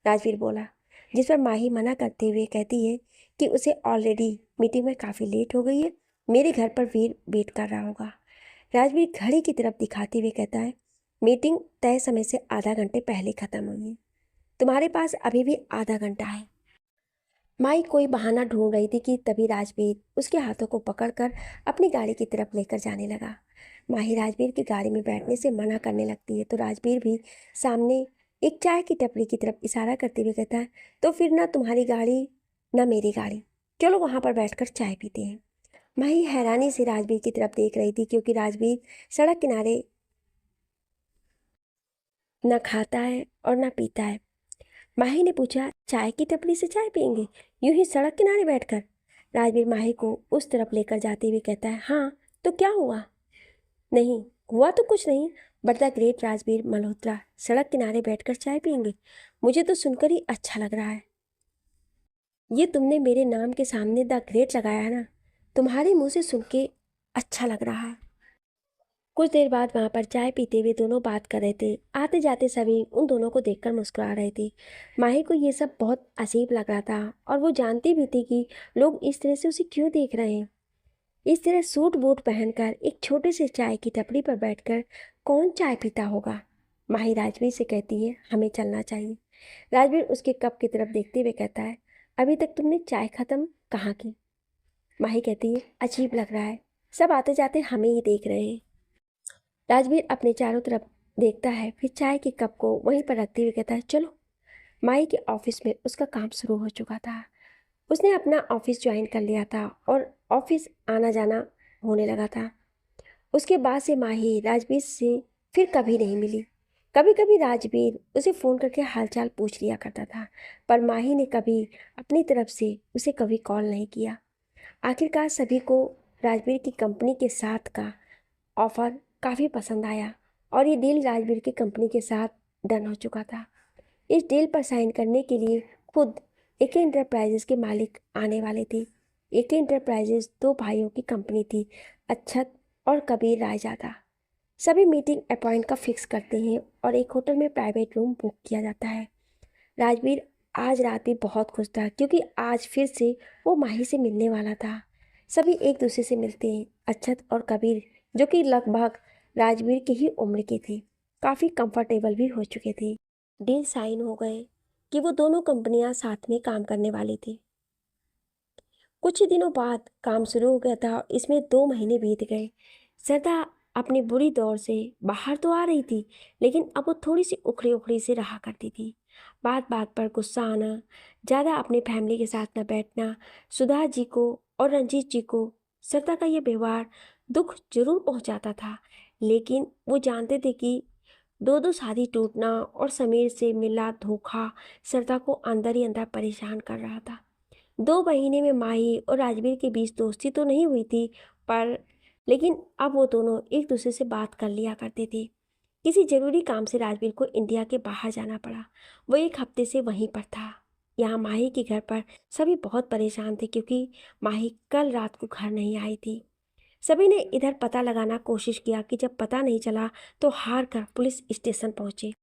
राजवीर बोला, जिस पर माही मना करते हुए कहती है कि उसे ऑलरेडी मीटिंग में काफ़ी लेट हो गई है, मेरे घर पर वीर वेट कर रहा होगा। राजवीर घड़ी की तरफ दिखाते हुए कहता है, मीटिंग तय समय से आधा घंटे पहले ख़त्म हुई है, तुम्हारे पास अभी भी आधा घंटा है। माई कोई बहाना ढूंढ रही थी कि तभी राजवीर उसके हाथों को पकड़कर अपनी गाड़ी की तरफ लेकर जाने लगा। माही राजवीर की गाड़ी में बैठने से मना करने लगती है तो राजवीर भी सामने एक चाय की टपरी की तरफ इशारा करते हुए कहता है, तो फिर ना तुम्हारी गाड़ी ना मेरी गाड़ी, चलो वहाँ पर बैठकर चाय पीते हैं। माही हैरानी से राजवीर की तरफ देख रही थी, क्योंकि राजवीर सड़क किनारे न खाता है और न पीता है। माही ने पूछा, चाय की टपरी से चाय पियेंगे, यूं ही सड़क किनारे बैठकर? राजवीर माही को उस तरफ लेकर जाते हुए कहता है, हाँ, तो क्या हुआ? नहीं हुआ तो कुछ नहीं, but the great Rajveer Malhotra सड़क किनारे बैठकर चाय पियेंगे, मुझे तो सुनकर ही अच्छा लग रहा है। ये तुमने मेरे नाम के सामने द ग्रेट लगाया है ना, तुम्हारे मुंह से सुन के अच्छा लग रहा है। कुछ देर बाद वहां पर चाय पीते हुए दोनों बात कर रहे थे। आते जाते सभी उन दोनों को देखकर मुस्कुरा रहे थे। माही को ये सब बहुत अजीब लग रहा था और वो जानती भी थी कि लोग इस तरह से उसे क्यों देख रहे हैं। इस तरह सूट बूट पहनकर एक छोटे से चाय की टपरी पर बैठकर कौन चाय पीता होगा? माही राजवीर से कहती है, हमें चलना चाहिए। राजवीर उसके कप की तरफ देखते हुए कहता है, अभी तक तुमने चाय खत्म कहाँ की? माही कहती है, अजीब लग रहा है, सब आते जाते हमें ही देख रहे हैं। राजवीर अपने चारों तरफ देखता है, फिर चाय के कप को वहीं पर रखते हुए कहता है, चलो। माई के ऑफिस में उसका काम शुरू हो चुका था। उसने अपना ऑफिस ज्वाइन कर लिया था और ऑफिस आना जाना होने लगा था। उसके बाद से माही राजवीर से फिर कभी नहीं मिली। कभी कभी राजवीर उसे फ़ोन करके हालचाल पूछ लिया करता था, पर माही ने कभी अपनी तरफ से उसे कभी कॉल नहीं किया। आखिरकार सभी को राजवीर की कंपनी के साथ का ऑफ़र काफ़ी पसंद आया और ये डील राजवीर की कंपनी के साथ डन हो चुका था। इस डील पर साइन करने के लिए खुद एके इंटरप्राइजेज के मालिक आने वाले थे। एके इंटरप्राइजेज दो भाइयों की कंपनी थी, अच्छत और कबीर रायजादा। सभी मीटिंग अपॉइंट का फिक्स करते हैं और एक होटल में प्राइवेट रूम बुक किया जाता है। राजवीर आज रात भी बहुत खुश था क्योंकि आज फिर से वो माही से मिलने वाला था। सभी एक दूसरे से मिलते हैं। अक्षत और कबीर, जो कि लगभग राजवीर की ही उम्र के थे, काफ़ी कंफर्टेबल भी हो चुके थे। डील साइन हो गए कि वो दोनों कंपनियां साथ में काम करने वाली थी। कुछ ही दिनों बाद काम शुरू हो गया था और इसमें 2 महीने बीत गए। श्रद्धा अपनी बुरी दौर से बाहर तो आ रही थी, लेकिन अब वो थोड़ी सी उखड़ी उखड़ी से रहा करती थी। बात बात पर गुस्सा आना, ज़्यादा अपनी फैमिली के साथ न बैठना, सुधा जी को और रंजीत जी को श्रद्धा का ये व्यवहार दुख जरूर पहुंचाता था। लेकिन वो जानते थे कि दो दो शादी टूटना और समीर से मिला धोखा श्रद्धा को अंदर ही अंदर परेशान कर रहा था। 2 महीने में माही और राजवीर के बीच दोस्ती तो नहीं हुई थी, पर लेकिन अब वो दोनों एक दूसरे से बात कर लिया करते थे। किसी जरूरी काम से राजवीर को इंडिया के बाहर जाना पड़ा। वो 1 हफ्ते से वहीं पर था। यहाँ माही के घर पर सभी बहुत परेशान थे क्योंकि माही कल रात को घर नहीं आई थी। सभी ने इधर पता लगाना कोशिश किया कि जब पता नहीं चला तो हार कर पुलिस स्टेशन पहुंचे।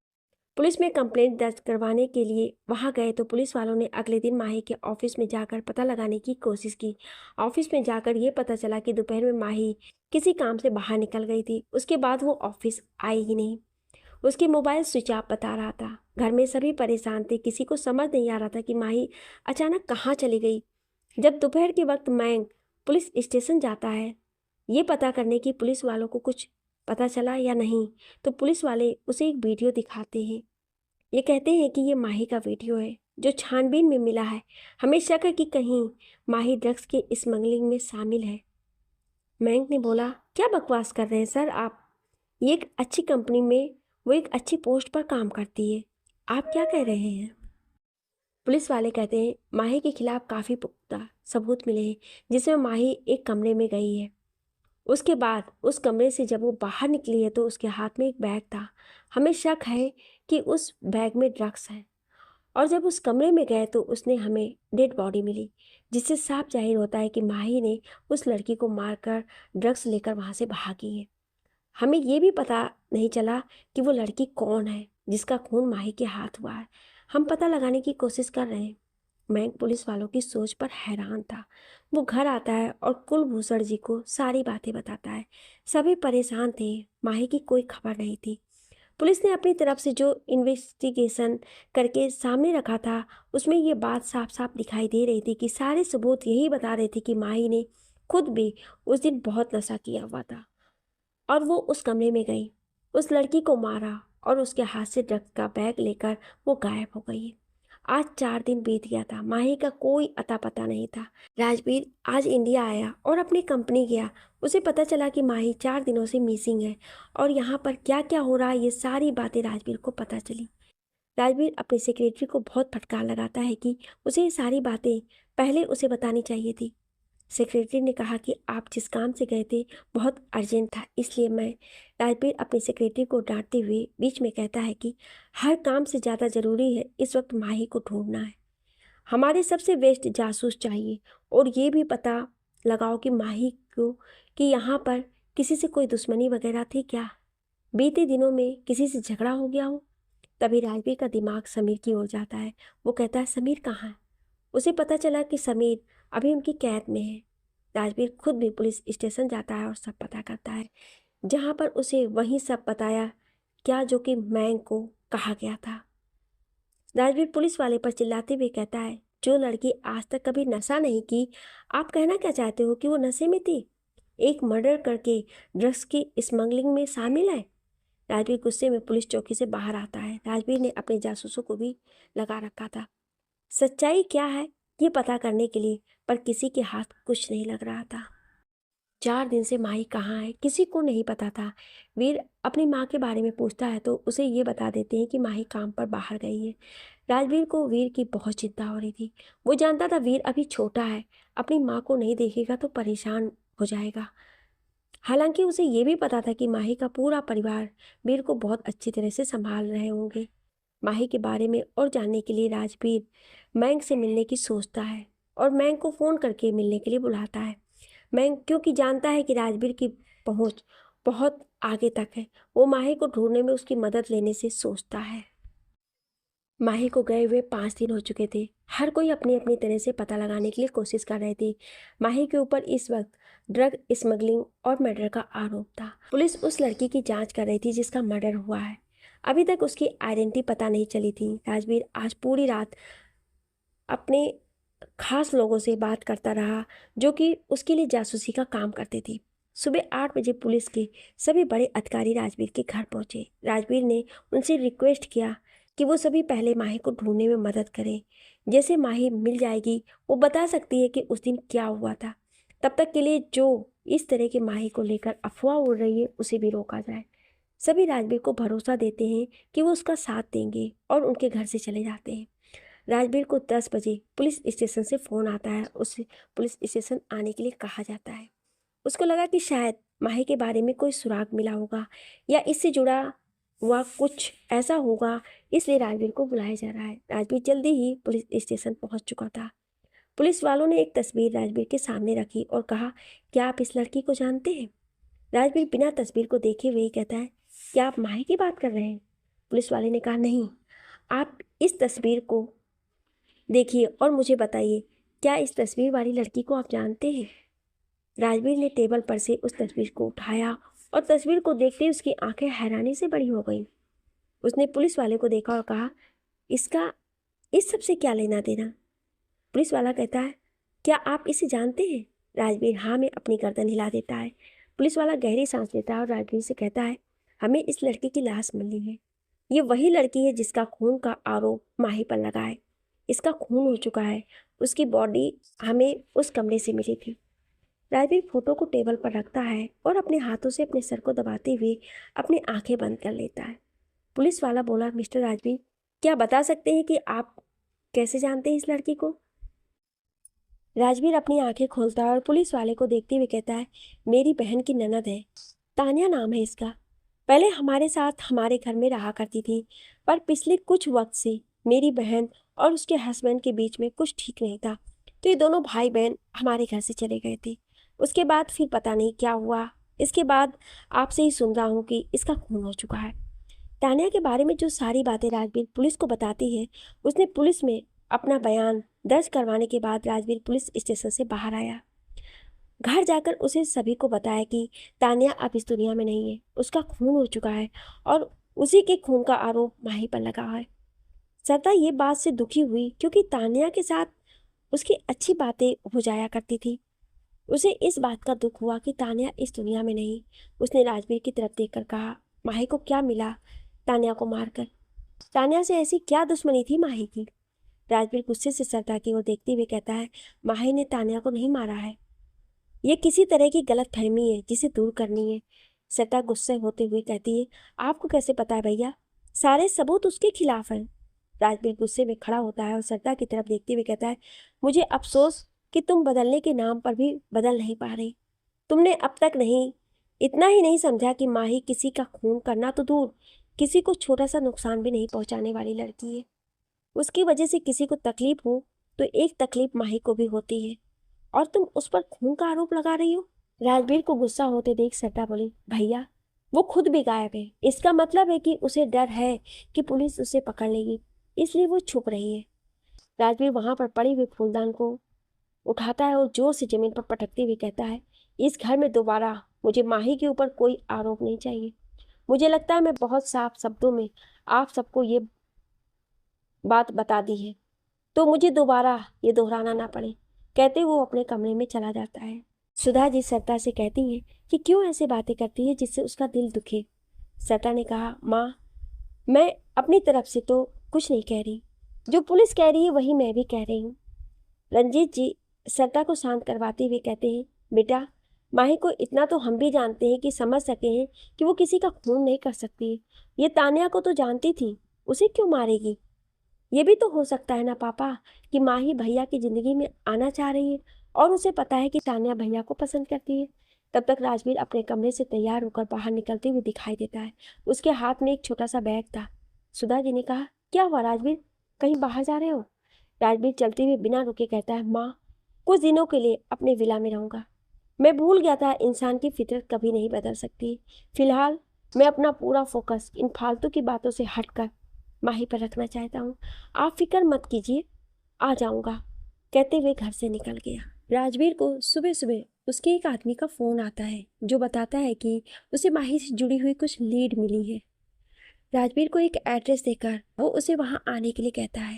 पुलिस में कंप्लेंट दर्ज करवाने के लिए वहां गए तो पुलिस वालों ने अगले दिन माही के ऑफिस में जाकर पता लगाने की कोशिश की। ऑफिस में जाकर ये पता चला कि दोपहर में माही किसी काम से बाहर निकल गई थी। उसके बाद वो ऑफिस आई ही नहीं। उसकी मोबाइल स्विच ऑफ बता रहा था। घर में सभी परेशान थे। किसी को समझ नहीं आ रहा था कि माही अचानक कहाँ चली गई। जब दोपहर के वक्त मैंग पुलिस स्टेशन जाता है ये पता करने की पुलिस वालों को कुछ पता चला या नहीं, तो पुलिस वाले उसे एक वीडियो दिखाते हैं। ये कहते हैं कि ये माही का वीडियो है जो छानबीन में मिला है। हमें शक है कि कहीं माही ड्रग्स के स्मगलिंग में शामिल है। मैंक ने बोला, क्या बकवास कर रहे हैं सर आप? ये एक अच्छी कंपनी में वो एक अच्छी पोस्ट पर काम करती है, आप क्या कह रहे हैं? पुलिस वाले कहते हैं माही के खिलाफ काफ़ी पुख्ता सबूत मिले हैं जिसमें माही एक कमरे में गई है। उसके बाद उस कमरे से जब वो बाहर निकली है तो उसके हाथ में एक बैग था। हमें शक है कि उस बैग में ड्रग्स है। और जब उस कमरे में गए तो उसने हमें डेड बॉडी मिली, जिससे साफ जाहिर होता है कि माही ने उस लड़की को मारकर ड्रग्स लेकर वहाँ से भागी है। हमें ये भी पता नहीं चला कि वो लड़की कौन है जिसका खून माही के हाथ हुआ है। हम पता लगाने की कोशिश कर रहे हैं। मैं पुलिस वालों की सोच पर हैरान था। वो घर आता है और कुलभूषण जी को सारी बातें बताता है। सभी परेशान थे। माही की कोई खबर नहीं थी। पुलिस ने अपनी तरफ से जो इन्वेस्टिगेशन करके सामने रखा था उसमें ये बात साफ साफ दिखाई दे रही थी कि सारे सबूत यही बता रहे थे कि माही ने खुद भी उस दिन बहुत नशा किया हुआ था और वो उस कमरे में गई, उस लड़की को मारा और उसके हाथ से ड्रग्स का बैग लेकर वो गायब हो गई। आज 4 दिन बीत गया था। माही का कोई अता पता नहीं था। राजवीर आज इंडिया आया और अपनी कंपनी गया। उसे पता चला कि माही 4 दिनों से मिसिंग है और यहाँ पर क्या क्या हो रहा है ये सारी बातें राजवीर को पता चली। राजवीर अपने सेक्रेटरी को बहुत फटकार लगाता है कि उसे ये सारी बातें पहले उसे बतानी चाहिए थी। सेक्रेटरी ने कहा कि आप जिस काम से गए थे बहुत अर्जेंट था, इसलिए मैं। राजवीर अपनी सेक्रेटरी को डांटते हुए बीच में कहता है कि हर काम से ज़्यादा ज़रूरी है इस वक्त माही को ढूंढना है। हमारे सबसे बेस्ट जासूस चाहिए और ये भी पता लगाओ कि माही को कि यहाँ पर किसी से कोई दुश्मनी वगैरह थी क्या, बीते दिनों में किसी से झगड़ा हो गया हो। तभी राजवीर का दिमाग समीर की ओर जाता है। वो कहता है, समीर कहाँ है? उसे पता चला कि समीर अभी उनकी कैद में है। राजवीर खुद भी पुलिस स्टेशन जाता है और सब पता करता है, जहाँ पर उसे वही सब बताया क्या जो कि मैंग को कहा गया था। राजवीर पुलिस वाले पर चिल्लाते हुए कहता है, जो लड़की आज तक कभी नशा नहीं की, आप कहना क्या चाहते हो कि वो नशे में थी? एक मर्डर करके ड्रग्स की स्मगलिंग में शामिल है। राजवीर गुस्से में पुलिस चौकी से बाहर आता है। राजवीर ने अपने जासूसों को भी लगा रखा था सच्चाई क्या है ये पता करने के लिए, पर किसी के हाथ कुछ नहीं लग रहा था। 4 दिन से माही कहाँ है किसी को नहीं पता था। वीर अपनी माँ के बारे में पूछता है तो उसे ये बता देते हैं कि माही काम पर बाहर गई है। राजवीर को वीर की बहुत चिंता हो रही थी। वो जानता था वीर अभी छोटा है, अपनी माँ को नहीं देखेगा तो परेशान हो जाएगा। हालांकि उसे ये भी पता था कि माही का पूरा परिवार वीर को बहुत अच्छी तरह से संभाल रहे होंगे। माही के बारे में और जानने के लिए राजवीर मैंग से मिलने की सोचता है और मैंग को फ़ोन करके मिलने के लिए बुलाता है। मैंग क्योंकि जानता है कि राजवीर की पहुंच बहुत आगे तक है, वो माही को ढूंढने में उसकी मदद लेने से सोचता है। माही को गए हुए 5 दिन हो चुके थे। हर कोई अपनी अपनी तरह से पता लगाने के लिए कोशिश कर रहे थे। माही के ऊपर इस वक्त ड्रग स्मगलिंग और मर्डर का आरोप था। पुलिस उस लड़की की जांच कर रही थी जिसका मर्डर हुआ है। अभी तक उसकी आइडेंटिटी पता नहीं चली थी। राजवीर आज पूरी रात अपने खास लोगों से बात करता रहा जो कि उसके लिए जासूसी का काम करते थे। सुबह 8 बजे पुलिस के सभी बड़े अधिकारी राजवीर के घर पहुंचे। राजवीर ने उनसे रिक्वेस्ट किया कि वो सभी पहले माही को ढूंढने में मदद करें। जैसे माही मिल जाएगी वो बता सकती है कि उस दिन क्या हुआ था। तब तक के लिए जो इस तरह के माही को लेकर अफवाह उड़ रही है उसे भी रोका जाए। सभी राजवीर को भरोसा देते हैं कि वो उसका साथ देंगे और उनके घर से चले जाते हैं। राजवीर को 10 बजे पुलिस स्टेशन से फ़ोन आता है। उसे पुलिस स्टेशन आने के लिए कहा जाता है। उसको लगा कि शायद माही के बारे में कोई सुराग मिला होगा या इससे जुड़ा हुआ कुछ ऐसा होगा, इसलिए राजवीर को बुलाया जा रहा है। राजवीर जल्दी ही पुलिस स्टेशन पहुंच चुका था। पुलिस वालों ने एक तस्वीर राजवीर के सामने रखी और कहा, क्या आप इस लड़की को जानते हैं? राजवीर बिना तस्वीर को देखे हुए ही कहता है, क्या आप माही की बात कर रहे हैं? पुलिस वाले ने कहा, नहीं, आप इस तस्वीर को देखिए और मुझे बताइए, क्या इस तस्वीर वाली लड़की को आप जानते हैं? राजवीर ने टेबल पर से उस तस्वीर को उठाया और तस्वीर को देखते ही उसकी आंखें हैरानी से बड़ी हो गईं। उसने पुलिस वाले को देखा और कहा, इसका इस सब से क्या लेना देना? पुलिस वाला कहता है, क्या आप इसे जानते हैं? राजवीर हाँ में अपनी गर्दन हिला देता है। पुलिस वाला गहरी सांस लेता है और राजवीर से कहता है, हमें इस लड़की की लाश मिली है। ये वही लड़की है जिसका खून का आरोप माही पर लगा है। इसका खून हो चुका है। उसकी बॉडी हमें उस कमरे से मिली थी। राजवीर फोटो को टेबल पर रखता है और अपने हाथों से अपने सर को दबाते हुए अपनी आंखें बंद कर लेता है। पुलिस वाला बोला, मिस्टर राजवीर, क्या बता सकते हैं कि आप कैसे जानते हैं इस लड़की को? राजवीर अपनी आंखें खोलता है और पुलिस वाले को देखते हुए कहता है, मेरी बहन की ननद है, तान्या नाम है इसका। पहले हमारे साथ हमारे घर में रहा करती थी, पर पिछले कुछ वक्त से मेरी बहन और उसके हस्बैंड के बीच में कुछ ठीक नहीं था, तो ये दोनों भाई बहन हमारे घर से चले गए थे। उसके बाद फिर पता नहीं क्या हुआ। इसके बाद आपसे ही सुन रहा हूँ कि इसका खून हो चुका है। तान्या के बारे में जो सारी बातें राजवीर पुलिस को बताती है, उसने पुलिस में अपना बयान दर्ज करवाने के बाद राजवीर पुलिस स्टेशन से बाहर आया। घर जाकर उसे सभी को बताया कि तान्या अब इस दुनिया में नहीं है, उसका खून हो चुका है और उसी के खून का आरोप माही पर लगा है। सरिता ये बात से दुखी हुई क्योंकि तान्या के साथ उसकी अच्छी बातें हो जाया करती थी। उसे इस बात का दुख हुआ कि तान्या इस दुनिया में नहीं। उसने राजवीर की तरफ देखकर कहा, माही को क्या मिला तान्या को मारकर? तान्या से ऐसी क्या दुश्मनी थी माही की? राजवीर गुस्से से सरिता की ओर देखते हुए कहता है, माही ने तान्या को नहीं मारा है। ये किसी तरह की गलत फहमी है जिसे दूर करनी है। सरिता गुस्से होते हुए कहती है, आपको कैसे पता है भैया? सारे सबूत उसके खिलाफ हैं। राजवीर गुस्से में खड़ा होता है और सरिता की तरफ देखते हुए कहता है, मुझे अफसोस कि तुम बदलने के नाम पर भी बदल नहीं पा रही। तुमने अब तक नहीं इतना ही नहीं समझा कि माही किसी का खून करना तो दूर, किसी को छोटा सा नुकसान भी नहीं पहुंचाने वाली लड़की है। उसकी वजह से किसी को तकलीफ हो तो एक तकलीफ माही को भी होती है, और तुम उस पर खून का आरोप लगा रही हो। राजवीर को गुस्सा होते देख सरिता बोली, भैया वो खुद भी गायब है। इसका मतलब है कि उसे डर है कि पुलिस उसे पकड़ लेगी, इसलिए वो छुप रही है। राजवीर वहां पर पड़ी हुई फूलदान को उठाता है और जोर से जमीन पर पटकते हुए कहता है, इस घर में दोबारा मुझे माही के ऊपर कोई आरोप नहीं चाहिए। मुझे लगता है मैं बहुत साफ शब्दों में आप सबको ये बात बता दी है, तो मुझे दोबारा ये दोहराना ना पड़े। कहते वो अपने कमरे में चला जाता है। सुधा जी सरिता से कहती हैं कि क्यों ऐसे बातें करती है जिससे उसका दिल दुखे। सरिता ने कहा, माँ, मैं अपनी तरफ से तो कुछ नहीं कह रही, जो पुलिस कह रही है वही मैं भी कह रही हूँ। रंजीत जी सरिता को शांत करवाते हुए कहते हैं, बेटा, माही को इतना तो हम भी जानते हैं कि समझ सके हैं कि वो किसी का खून नहीं कर सकती। ये तान्या को तो जानती थी, उसे क्यों मारेगी? ये भी तो हो सकता है ना पापा कि माही भैया की जिंदगी में आना चाह रही है और उसे पता है कि तान्या भैया को पसंद करती है। तब तक राजवीर अपने कमरे से तैयार होकर बाहर निकलते हुए दिखाई देता है। उसके हाथ में एक छोटा सा बैग था। सुधा जी ने कहा, क्या हुआ राजवीर, कहीं बाहर जा रहे हो? राजवीर चलते हुए बिना रुके कहता है, माँ, कुछ दिनों के लिए अपने विला में रहूंगा। मैं भूल गया था इंसान की फितरत कभी नहीं बदल सकती। फिलहाल मैं अपना पूरा फोकस इन फालतू की बातों से हटकर माही पर रखना चाहता हूँ। आप फिक्र मत कीजिए, आ जाऊँगा, कहते हुए घर से निकल गया। राजवीर को सुबह सुबह उसके एक आदमी का फ़ोन आता है जो बताता है कि उसे माही से जुड़ी हुई कुछ लीड मिली है। राजवीर को एक एड्रेस देकर वो उसे वहाँ आने के लिए कहता है।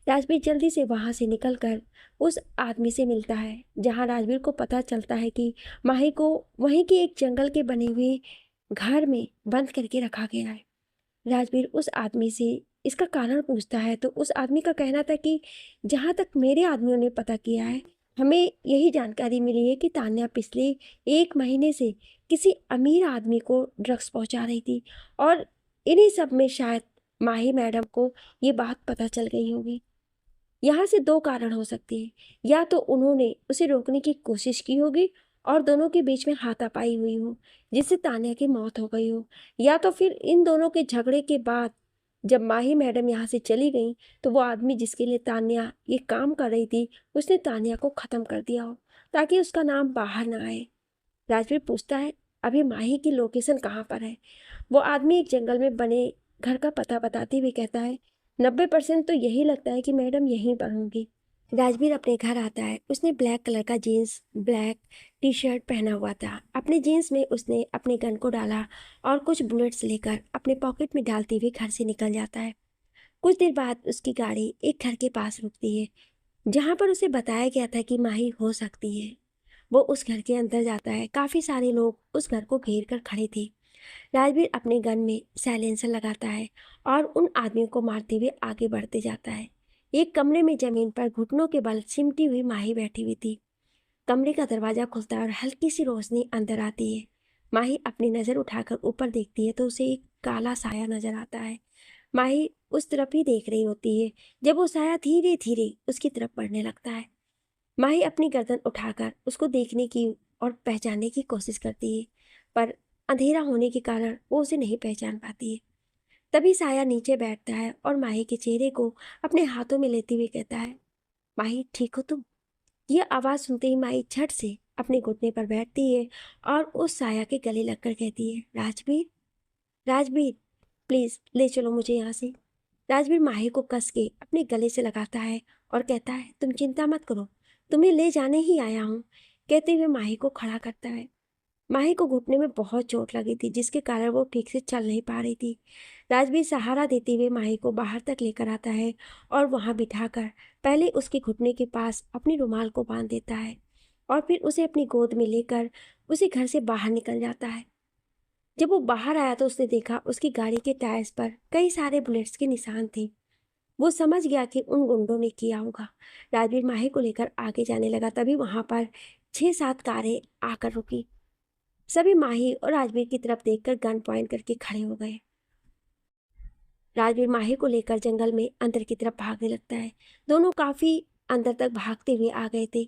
राजवीर जल्दी से वहाँ से निकलकर उस आदमी से मिलता है, जहाँ राजवीर को पता चलता है कि माही को वहीं के एक जंगल के बने हुए घर में बंद करके रखा गया है। राजवीर उस आदमी से इसका कारण पूछता है तो उस आदमी का कहना था कि जहाँ तक मेरे आदमियों ने पता किया है, हमें यही जानकारी मिली है कि तान्या पिछले 1 महीने से किसी अमीर आदमी को ड्रग्स पहुंचा रही थी और इन्हीं सब में शायद माही मैडम को ये बात पता चल गई होगी। यहाँ से 2 कारण हो सकते हैं, या तो उन्होंने उसे रोकने की कोशिश की होगी और दोनों के बीच में हाथापाई हुई हो जिससे तान्या की मौत हो गई हो, या तो फिर इन दोनों के झगड़े के बाद जब माही मैडम यहाँ से चली गई तो वो आदमी जिसके लिए तान्या ये काम कर रही थी उसने तान्या को ख़त्म कर दिया हो ताकि उसका नाम बाहर ना आए। राजवीर पूछता है अभी माही की लोकेशन कहाँ पर है। वो आदमी एक जंगल में बने घर का पता बताते हुए कहता है 90% तो यही लगता है कि मैडम यहीं पर होंगी। राजवीर अपने घर आता है। उसने ब्लैक कलर का जीन्स, ब्लैक टी शर्ट पहना हुआ था। अपने जीन्स में उसने अपने गन को डाला और कुछ बुलेट्स लेकर अपने पॉकेट में डालते हुए घर से निकल जाता है। कुछ देर बाद उसकी गाड़ी एक घर के पास रुकती है जहाँ पर उसे बताया गया था कि माही हो सकती है। वो उस घर के अंदर जाता है। काफ़ी सारे लोग उस घर को घेर कर खड़े थे। राजवीर अपने गन में साइलेंसर लगाता है और उन आदमियों को मारते हुए आगे बढ़ते जाता है। एक कमरे में जमीन पर घुटनों के बल सिमटी हुई माही बैठी हुई थी। कमरे का दरवाजा खुलता है और हल्की सी रोशनी अंदर आती है। माही अपनी नज़र उठाकर ऊपर देखती है तो उसे एक काला साया नजर आता है। माही उस तरफ ही देख रही होती है जब वो साया धीरे धीरे उसकी तरफ बढ़ने लगता है। माही अपनी गर्दन उठाकर उसको देखने की और पहचानने की कोशिश करती है, पर अंधेरा होने के कारण वो उसे नहीं पहचान पाती है। तभी साया नीचे बैठता है और माही के चेहरे को अपने हाथों में लेते हुए कहता है, माही ठीक हो तुम? यह आवाज़ सुनते ही माही झट से अपने घुटने पर बैठती है और उस साया के गले लगकर कहती है, राजवीर, राजवीर, प्लीज़ ले चलो मुझे यहाँ से। राजवीर माही को कस के अपने गले से लगाता है और कहता है, तुम चिंता मत करो, तुम्हें ले जाने ही आया हूँ, कहते हुए माही को खड़ा करता है। माही को घुटने में बहुत चोट लगी थी जिसके कारण वो ठीक से चल नहीं पा रही थी। राजवीर सहारा देते हुए माही को बाहर तक लेकर आता है और वहाँ बिठाकर पहले उसके घुटने के पास अपनी रुमाल को बांध देता है और फिर उसे अपनी गोद में लेकर उसे घर से बाहर निकल जाता है। जब वो बाहर आया तो उसने देखा उसकी गाड़ी के टायर्स पर कई सारे बुलेट्स के निशान थे। वो समझ गया कि उन गुंडों ने किया होगा। राजवीर माही को लेकर आगे जाने लगा। तभी वहां पर 6-7 कारें आकर रुकी। सभी माही और राजवीर की तरफ देखकर गन पॉइंट करके खड़े हो गए। राजवीर माही को लेकर जंगल में अंदर की तरफ भागने लगता है। दोनों काफी अंदर तक भागते हुए आ गए थे।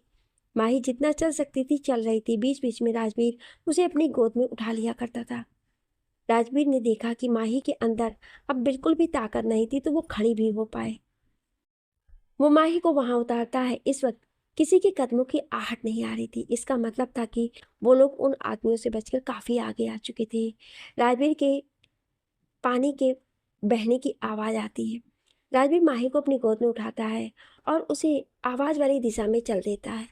माही जितना चल सकती थी चल रही थी। बीच बीच में राजवीर उसे अपनी गोद में उठा लिया करता था। राजवीर ने देखा कि माही के अंदर अब बिल्कुल भी ताकत नहीं थी तो वो खड़ी भी हो पाए। वो माही को वहां उतारता है। इस वक्त किसी के कदमों की आहट नहीं आ रही थी। इसका मतलब था कि वो लोग उन आदमियों से बचकर काफी आगे आ चुके थे। राजवीर के पानी के बहने की आवाज आती है। राजवीर माही को अपनी गोद में उठाता है और उसे आवाज वाली दिशा में चल देता है।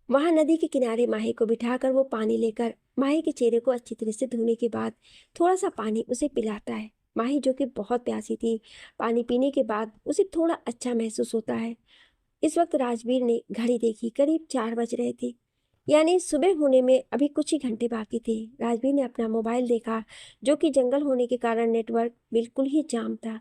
वहां नदी के किनारे माही को बिठाकर वो पानी लेकर माही के चेहरे को अच्छी तरह से धोने के बाद थोड़ा सा पानी उसे पिलाता है। माही जो कि बहुत प्यासी थी, पानी पीने के बाद उसे थोड़ा अच्छा महसूस होता है। इस वक्त राजवीर ने घड़ी देखी। करीब 4 बज रहे थे, यानी सुबह होने में अभी कुछ ही घंटे बाकी थे। राजवीर ने अपना मोबाइल देखा जो कि जंगल होने के कारण नेटवर्क बिल्कुल ही जाम था।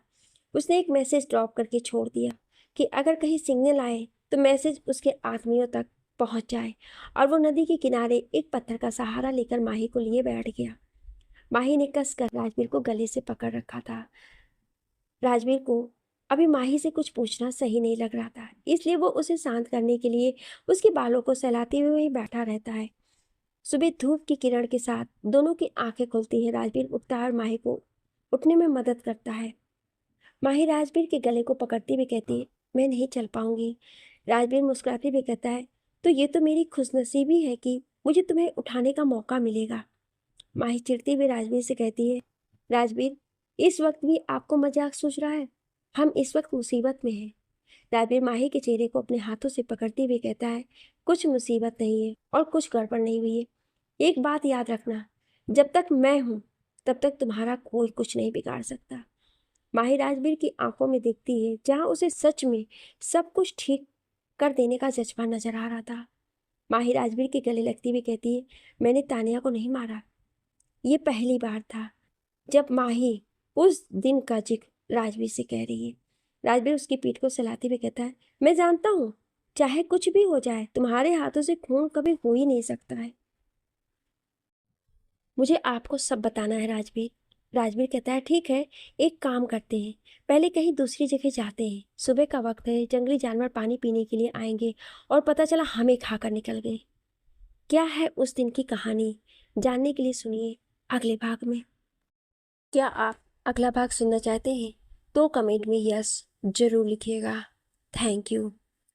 उसने एक मैसेज ड्रॉप करके छोड़ दिया कि अगर कहीं सिग्नल आए तो मैसेज उसके आदमियों तक पहुंच जाए, और वो नदी के किनारे एक पत्थर का सहारा लेकर माही को लिए बैठ गया। माही ने कसकर राजवीर को गले से पकड़ रखा था। राजवीर को अभी माही से कुछ पूछना सही नहीं लग रहा था, इसलिए वो उसे शांत करने के लिए उसके बालों को सहलाते हुए वहीं बैठा रहता है। सुबह धूप की किरण के साथ दोनों की आंखें खुलती हैं। राजवीर उठता है और माही को उठने में मदद करता है। माही राजवीर के गले को पकड़ते हुए कहती है, मैं नहीं चल पाऊंगी। राजवीर मुस्कुराते हुए कहता है, तो ये तो मेरी खुशनसीबी है कि मुझे तुम्हें उठाने का मौका मिलेगा। माही चिढ़ते हुए राजवीर से कहती है, राजवीर, इस वक्त भी आपको मजाक सूझ रहा है? हम इस वक्त मुसीबत में हैं। राजवीर माही के चेहरे को अपने हाथों से पकड़ते हुए कहता है, कुछ मुसीबत नहीं है और कुछ गड़बड़ नहीं हुई है। एक बात याद रखना, जब तक मैं हूँ तब तक तुम्हारा कोई कुछ नहीं बिगाड़ सकता। माही राजवीर की आंखों में देखती है, जहाँ उसे सच में सब कुछ ठीक कर देने का जज्बा नजर आ रहा था। माही राजवीर के गले लगती हुई कहती है, मैंने तानिया को नहीं मारा। ये पहली बार था जब माही उस दिन का जिक्र राजवीर से कह रही है। राजवीर उसकी पीठ को सहलाते हुए कहता है, मैं जानता हूँ, चाहे कुछ भी हो जाए तुम्हारे हाथों से खून कभी हो ही नहीं सकता है। मुझे आपको सब बताना है राजवीर। राजवीर कहता है, ठीक है, एक काम करते हैं, पहले कहीं दूसरी जगह जाते हैं। सुबह का वक्त है, जंगली जानवर पानी पीने के लिए आएंगे और पता चला हमें खाकर निकल गए। क्या है उस दिन की कहानी, जानने के लिए सुनिए अगले भाग में। क्या आप अगला भाग सुनना चाहते हैं तो कमेंट में यस जरूर लिखिएगा। Thank you.